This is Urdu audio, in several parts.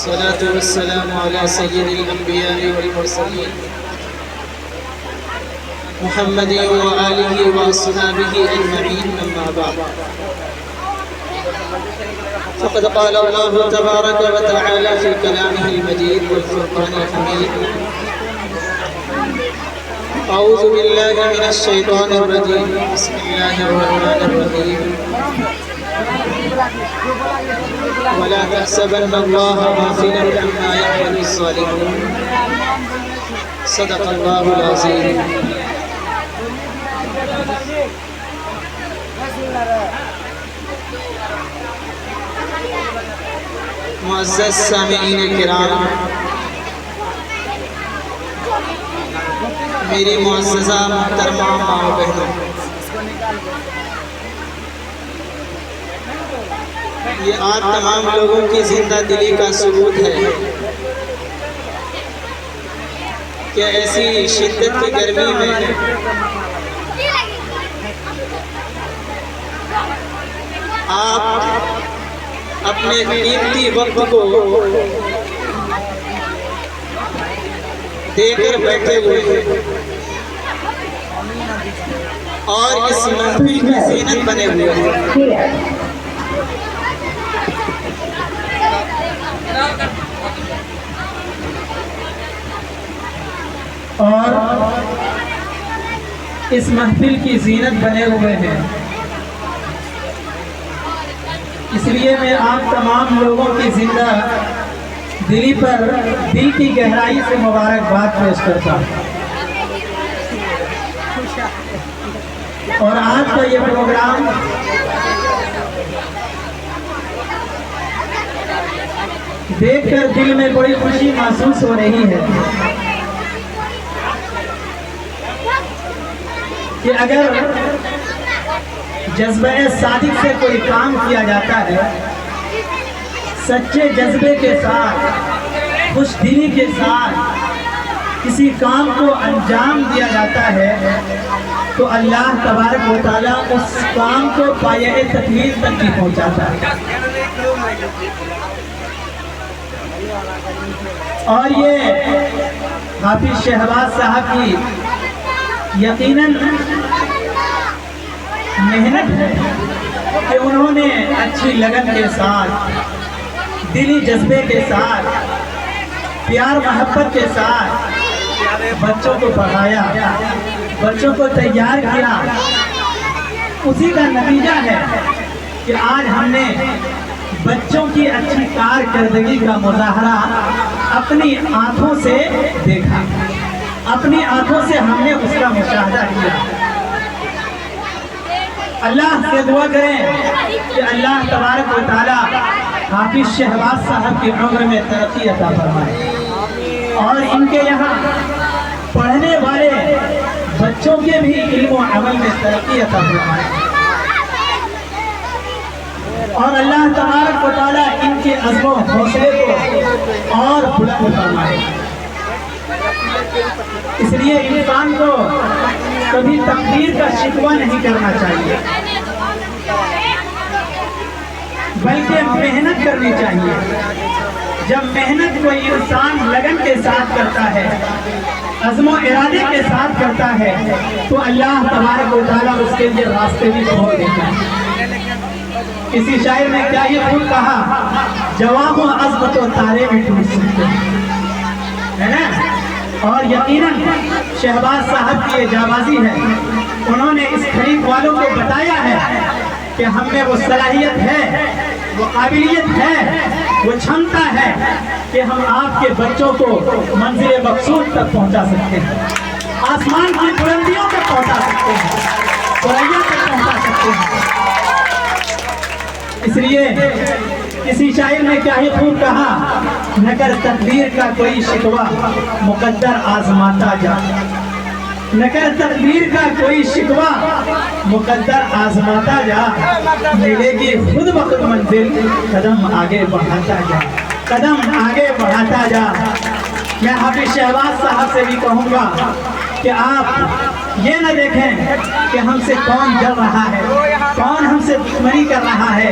والصلاة والسلام على سيد الأنبياء والمرسلين محمد وآله وأصحابه أجمعين، أما بعد، فقد قال الله تبارك وتعالى في كلامه المجيد والفرقان الحميد: أعوذ بالله من الشيطان الرجيم، بسم الله الرحمن الرحيم. ولا تحسبن الله غافلا عما يعمل الظالمون، صدق الله العظيم. معزز سامعین کرام، میری معززہ محترمہ ماں و بہنوں، یہ آپ تمام لوگوں کی زندہ دلی کا ثبوت ہے کہ ایسی شدت کی گرمی میں آپ اپنے قیمتی وقت کو دے کر بیٹھے ہوئے ہیں اور اس محفل کی زینت بنے ہوئے ہیں۔ اور اس محفل کی زینت بنے ہوئے ہیں، اس لیے میں آپ تمام لوگوں کی زندہ دلی پر دل کی گہرائی سے مبارکباد پیش کرتا ہوں۔ اور آج کا یہ پروگرام دیکھ کر دل میں بڑی خوشی محسوس ہو رہی ہے کہ اگر جذبہ صادق سے کوئی کام کیا جاتا ہے، سچے جذبے کے ساتھ، خوش دلی کے ساتھ کسی کام کو انجام دیا جاتا ہے، تو اللہ تبارک و تعالیٰ اس کام کو پایہ تکمیل تک بھی پہنچاتا ہے۔ اور یہ حافظ شہباز صاحب کی یقیناً محنت ہے کہ انہوں نے اچھی لگن کے ساتھ، دلی جذبے کے ساتھ، پیار محبت کے ساتھ بچوں کو پڑھایا، بچوں کو تیار کیا۔ اسی کا نتیجہ ہے کہ آج ہم نے بچوں کی اچھی کارکردگی کا مظاہرہ اپنی آنکھوں سے دیکھا، اپنی آنکھوں سے ہم نے اس کا مشاہدہ کیا۔ اللہ سے دعا کریں کہ اللہ تبارک و تعالیٰ حافظ شہباز صاحب کی عمر میں ترقی عطا فرمائے اور ان کے یہاں پڑھنے والے بچوں کے بھی علم و عمل میں ترقی عطا فرمائے اور اللہ تبارک و تعالیٰ ان کے عزم و حوصلے کو اور بلند فرمائے۔ اس لیے انسان کو کبھی تقدیر کا شکوہ نہیں کرنا چاہیے، بلکہ محنت کرنی چاہیے۔ جب محنت کوئی انسان لگن کے ساتھ کرتا ہے، عزم و ارادے کے ساتھ کرتا ہے، تو اللہ تبارک و تعالیٰ اس کے لیے راستے بھی کھول دیتا ہے۔ کسی شاعر نے کیا یہ خوب کہا: جواب و عزم تو تارے بھی ٹوٹ سکتے ہیں، ہے نا؟ اور یقیناً شہباز صاحب کی یہ جانبازی ہے، انہوں نے اس خریق والوں کو بتایا ہے کہ ہم میں وہ صلاحیت ہے، وہ قابلیت ہے، وہ چھمتا ہے کہ ہم آپ کے بچوں کو منزل مقصود تک پہنچا سکتے ہیں، آسمان کی بلندیوں تک پہنچا سکتے ہیں، ثریا تک پہنچا سکتے ہیں۔ اس لیے کسی شاعر نے کیا ہی خوب کہا: نہ کر تقدیر کا کوئی شکوہ، مقدر آزماتا جا۔ نہ کر تقدیر کا کوئی شکوہ، مقدر آزماتا جا، ملے گی خود وقت منزل، قدم آگے بڑھاتا جا، قدم آگے بڑھاتا جا۔ میں حافظ شہباز صاحب سے بھی کہوں گا کہ آپ یہ نہ دیکھیں کہ ہم سے کون جل رہا ہے، کون ہم سے دشمنی کر رہا ہے۔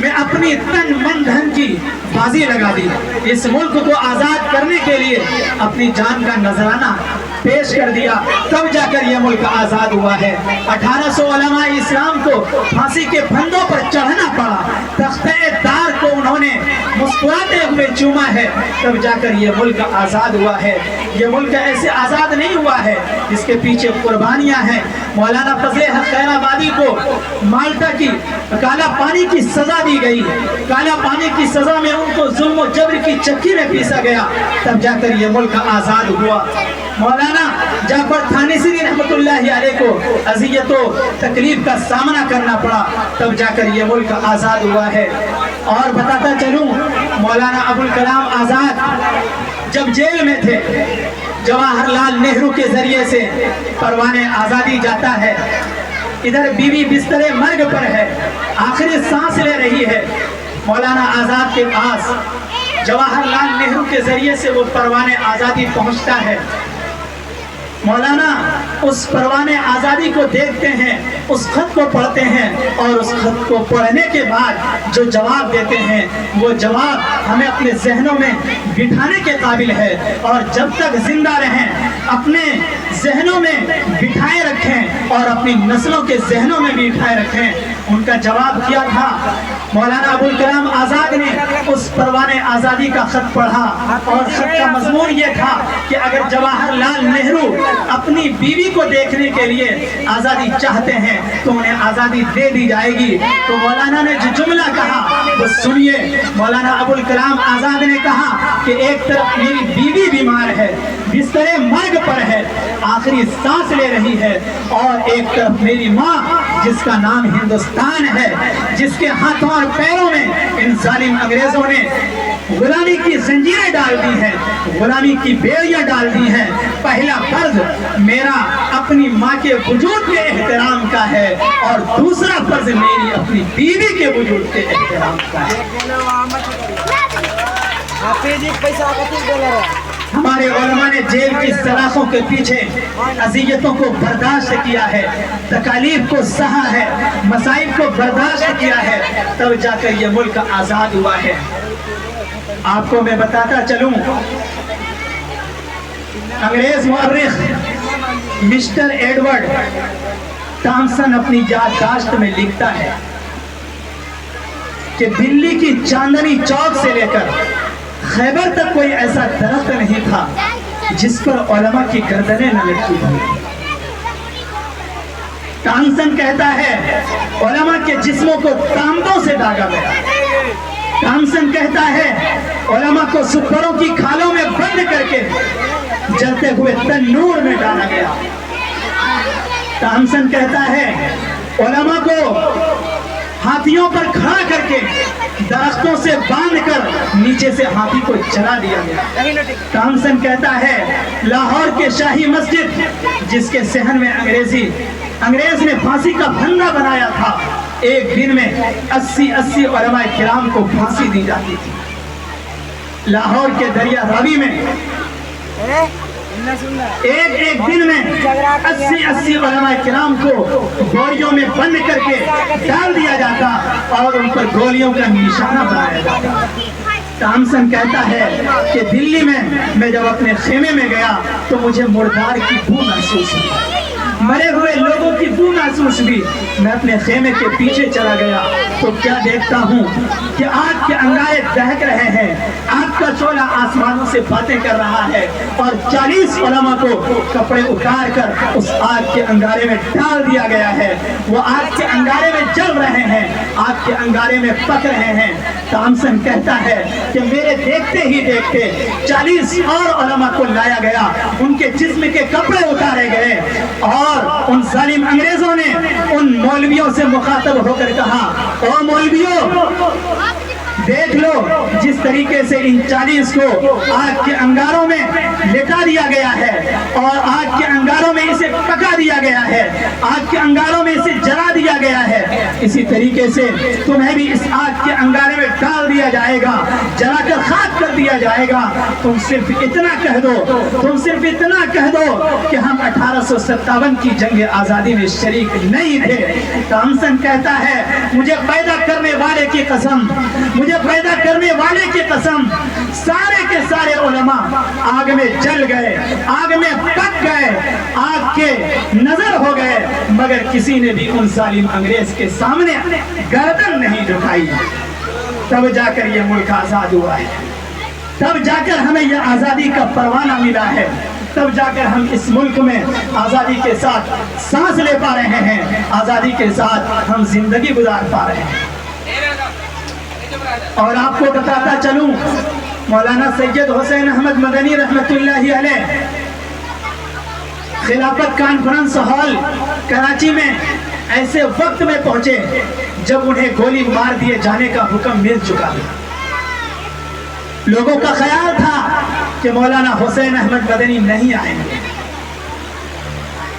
میں اپنی تن من دھن کی بازی لگا دی، اس ملک کو آزاد کرنے کے لیے اپنی جان کا نذرانہ پیش کر دیا، تب جا کر یہ ملک آزاد ہوا ہے۔ 1800 علماء اسلام کو پھانسی کے پھندوں پر چڑھنا پڑا، تختہ دار کو انہوں نے مسکراتے ہوئے چوما ہے، تب جا کر یہ ملک آزاد ہوا ہے۔ یہ ملک ایسے آزاد نہیں ہوا ہے، اس کے پیچھے قربانیاں ہیں۔ مولانا فضل حق خیر آبادی کو مالٹا کی کالا پانی کی سزا دی گئی، کالا پانی کی سزا میں ان کو ظلم و جبر کی چکی میں پیسا گیا، تب جا کر یہ ملک آزاد ہوا۔ مولانا جعفر تھانیسی رحمت اللہ علیہ کو اذیت و تکلیف کا سامنا کرنا پڑا، تب جا کر یہ ملک آزاد ہوا ہے۔ اور بتاتا چلوں، مولانا ابوالکلام آزاد جب جیل میں تھے، جواہر لال نہرو کے ذریعے سے پروانِ آزادی جاتا ہے، ادھر بیوی بستر مرگ پر ہے، آخری سانس لے رہی ہے، مولانا آزاد کے پاس جواہر لال نہرو کے ذریعے سے وہ پروانِ آزادی پہنچتا ہے۔ مولانا اس پروانِ آزادی کو دیکھتے ہیں، اس خط کو پڑھتے ہیں، اور اس خط کو پڑھنے کے بعد جو جواب دیتے ہیں وہ جواب ہمیں اپنے ذہنوں میں بٹھانے کے قابل ہے، اور جب تک زندہ رہیں اپنے ذہنوں میں بٹھائے رکھیں اور اپنی نسلوں کے ذہنوں میں بھی بٹھائے رکھیں۔ ان کا جواب کیا تھا؟ مولانا ابوالکلام آزاد نے اس پروانِ آزادی کا خط پڑھا، اور خط کا مضمون یہ تھا کہ اگر جواہر لال نہرو اپنی بیوی کو دیکھنے کے لیے آزادی چاہتے ہیں تو انہیں آزادی دے دی جائے گی۔ تو مولانا نے جو جملہ کہا وہ سنیے۔ مولانا ابوالکلام آزاد نے کہا کہ ایک طرف میری بیوی بیمار ہے، بستر مرگ پر ہے، آخری سانس لے رہی ہے، اور ایک طرف میری ماں جس کا نام ہندوستان ہے، جس کے ہاتھوں اور پیروں میں ان ظالم انگریزوں نے غلامی کی زنجیریں ڈال دی ہیں، غلامی کی بیڑیاں ڈال دی ہیں۔ پہلا فرض میرا اپنی ماں کے وجود کے احترام کا ہے، اور دوسرا فرض میری اپنی بیوی کے وجود کے احترام کا ہے۔ ہمارے علماء نے جیل کی سلاخوں کے پیچھے اذیتوں کو برداشت کیا ہے، تکالیف کو سہا ہے، مصائب کو برداشت کیا ہے، تب جا کر یہ ملک آزاد ہوا ہے۔ آپ کو میں بتاتا چلوں، انگریز مورخ مسٹر ایڈورڈ ٹامسن اپنی یادداشت میں لکھتا ہے کہ دلی کی چاندنی چوک سے لے کر خیبر تک کوئی ایسا درخت نہیں تھا جس پر علماء کی گردنیں نہ لٹکی ہوئی۔ ٹامسن کہتا ہے علماء کے جسموں کو تانبوں سے داغا گیا۔ ٹامسن کہتا ہے علماء کو سپروں کی کھالوں میں بند کر کے جلتے ہوئے تنور میں ڈالا گیا۔ ٹامسن کہتا ہے علماء کو ہاتھیوں پر کھڑا کر کے درختوں سے باندھ کر نیچے سے ہاتھی کو جلا دیا گیا۔ ٹامسن کہتا ہے لاہور کے شاہی مسجد جس کے صحن میں انگریز نے پھانسی کا پھندا بنایا تھا، ایک دن میں 80 علماء کرام کو پھانسی دی جاتی تھی۔ لاہور کے دریا راوی میں ایک دن میں 80 علماء کرام کو گولیوں میں بند کر کے ڈال دیا جاتا اور ان پر گولیوں کا نشانہ بنایا جاتا۔ ٹامسن کہتا ہے کہ دلی میں جب اپنے خیمے میں گیا تو مجھے مردار کی بو محسوس ہوئی، مرے ہوئے لوگوں کی بو محسوس ہوئی۔ میں اپنے خیمے کے پیچھے چلا گیا تو کیا دیکھتا ہوں کہ آگ کے انگارے دہک رہے ہیں، آگ کا شعلہ آسمانوں سے باتیں کر رہا ہے، اور 40 علماء کو کپڑے اتار کر اس آگ کے انگارے میں ڈال دیا گیا ہے۔ وہ آگ کے انگارے میں جل رہے ہیں، آگ کے انگارے میں پک رہے ہیں۔ ٹامسن کہتا ہے کہ میرے دیکھتے ہی دیکھتے 40 اور علماء کو لایا گیا، ان کے جسم کے کپڑے اتارے گئے، اور ان ظالم انگریزوں نے ان مولویوں سے مخاطب ہو کر کہا، او مولویوں، دیکھ لو جس طریقے سے ان 40 کو آگ کے انگاروں میں لٹا دیا گیا ہے اور آگ کے انگاروں میں اسے پکا دیا گیا ہے، آگ کے انگاروں میں اسے جلا دیا گیا ہے، اسی طریقے سے تمہیں بھی اس آگ کے انگارے میں ڈال دیا جائے گا، جلا کر خاک کر دیا جائے گا۔ تم صرف اتنا کہہ دو، تم صرف اتنا کہہ دو کہ ہم 1857 کی جنگ آزادی میں شریک نہیں تھے۔ تامسن کہتا ہے مجھے پیدا کرنے والے کی قسم، مجھے پیدا کرنے والے کی قسم، سارے کے سارے علماء آگ میں جل گئے، آگ میں پک گئے، آگ کے نظر ہو گئے، مگر کسی نے بھی ان ظالم انگریز کے سامنے گردن نہیں جھکائی۔ تب جا کر یہ ملک آزاد ہوا ہے، تب جا کر ہمیں یہ آزادی کا پروانہ ملا ہے، تب جا کر ہم اس ملک میں آزادی کے ساتھ سانس لے پا رہے ہیں، آزادی کے ساتھ ہم زندگی گزار پا رہے ہیں۔ اور آپ کو بتاتا چلوں، مولانا سید حسین احمد مدنی رحمت اللہ علیہ خلافت کانفرنس ہال کراچی میں ایسے وقت میں پہنچے جب انہیں گولی مار دیے جانے کا حکم مل چکا تھا۔ لوگوں کا خیال تھا کہ مولانا حسین احمد مدنی نہیں آئیں گے،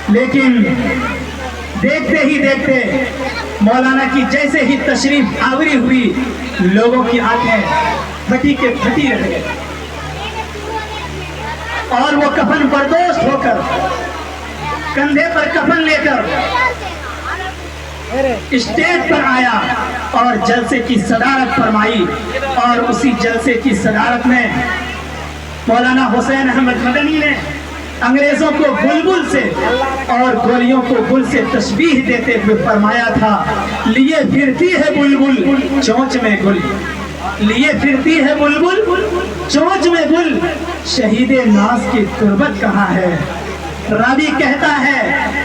لیکن دیکھتے ہی دیکھتے مولانا کی جیسے ہی تشریف آوری ہوئی، لوگوں کی آنکھیں پھٹی کے پھٹی رہ گئی اور وہ کفن بردوش ہو کر، کندھے پر کفن لے کر اسٹیج پر آیا اور جلسے کی صدارت فرمائی، اور اسی جلسے کی صدارت میں مولانا حسین احمد مدنی نے انگریزوں کو بلبل سے اور گولیوں کو گل سے تشبیہ دیتے ہوئے فرمایا تھا، لیے پھرتی ہے بلبل چونچ میں گل، لیے پھرتی ہے بلبل چونچ میں گل، شہید ناز کی تربت کہاں ہے۔ راوی کہتا ہے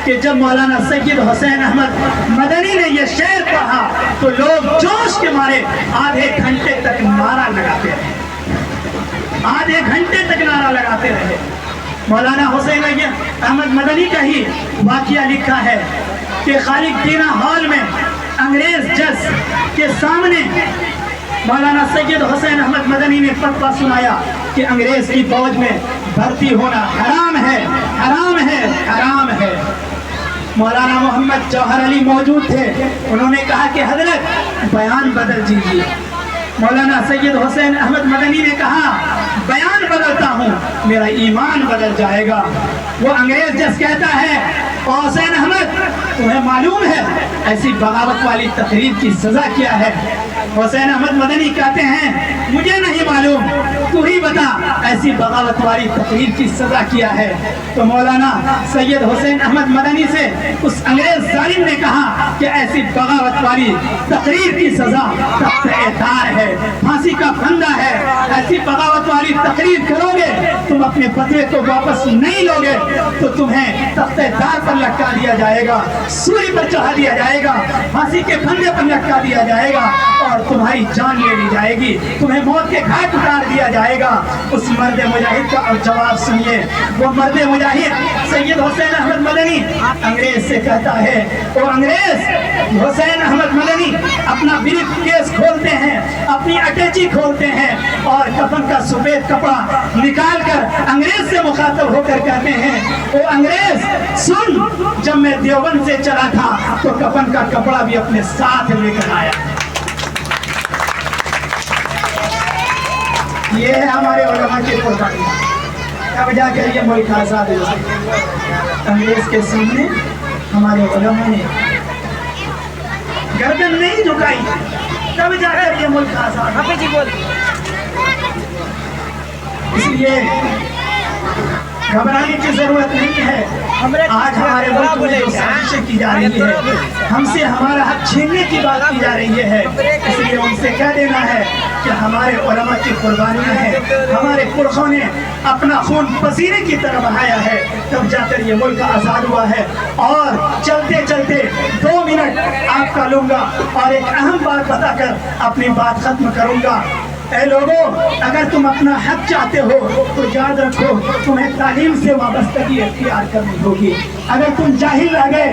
کہ جب مولانا سید حسین احمد مدنی نے یہ شعر پڑھا تو لوگ جوش کے مارے آدھے گھنٹے تک نعرہ لگاتے رہے، آدھے گھنٹے تک نعرہ لگاتے رہے۔ مولانا حسین احمد مدنی کا ہی واقعہ لکھا ہے کہ خالق دینا ہال میں انگریز جج کے سامنے مولانا سید حسین احمد مدنی نے فتویٰ سنایا کہ انگریز کی فوج میں بھرتی ہونا حرام ہے، حرام ہے، حرام ہے۔ مولانا محمد جوہر علی موجود تھے، انہوں نے کہا کہ حضرت بیان بدل دیجیے۔ مولانا سید حسین احمد مدنی نے کہا بیان بدلتا ہوں، میرا ایمان بدل جائے گا۔ وہ انگریز جس کہتا ہے حسین احمد تمہیں معلوم ہے ایسی بغاوت والی تقریر کی سزا کیا ہے؟ حسین احمد مدنی کہتے ہیں مجھے نہیں معلوم، تو ہی بتا ایسی بغاوت والی تقریر کی سزا کیا ہے۔ تو مولانا سید حسین احمد مدنی سے اس انگریز ظالم نے کہا کہ ایسی بغاوت والی تقریر کی سزا تخت اعتار ہے، پھانسی کا پھندا ہے۔ ایسی بغاوت والی تقریر کرو گے، تم اپنے فتوے کو واپس نہیں لوگے تو تمہیں تخت اعتار پر لٹکا دیا جائے گا، سولی پر چڑھا دیا جائے گا، پھانسی کے پھندے پر لٹکا دیا جائے گا اور تمہاری جان لے لی جائے گی، تمہیں موت کے گھاٹ اتار دیا جائے گا۔ اس مرد مجاہد کا اب جواب سنیے۔ وہ مرد مجاہد سید حسین احمد مدنی انگریز سے کہتا ہے، اور انگریز حسین احمد مدنی اپنا بریف کیس کھولتے ہیں، اپنی اٹیچی کھولتے ہیں اور کفن کا سفید کپڑا نکال کر انگریز سے مخاطب ہو کر کہتے ہیں، او انگریز سن، جب میں دیوبند سے چلا تھا تو کفن کا کپڑا بھی اپنے ساتھ لے کر آیا۔ یہ ہے ہمارے علماء کی قربانی۔ اب جا کر یہ ملک آزاد ہوا۔ انگریز کے سامنے ہمارے علماء نے گردن نہیں جھکائی، تب جا کر یہ ملک آزاد ہوا۔ اس لیے گھبرانے کی ضرورت نہیں ہے۔ آج ہمارے ملک میں جو سازشیں کی جا رہی ہے، ہم سے ہمارا حق چھیننے کی بات کی جا رہی ہے، اس لیے ان سے کہہ دینا ہے کہ ہمارے علماء کی قربانیاں ہیں، ہمارے پرخوں نے اپنا خون پسینے کی طرح بہایا ہے، تب جا کر یہ ملک آزاد ہوا ہے۔ اور چلتے چلتے 2 منٹ آپ کا لوں گا اور ایک اہم بات بتا کر اپنی بات ختم کروں گا۔ اے لوگوں، اگر تم اپنا حق چاہتے ہو تو یاد رکھو تمہیں تعلیم سے وابستگی اختیار کرنی ہوگی۔ اگر تم جاہل رہ گئے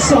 100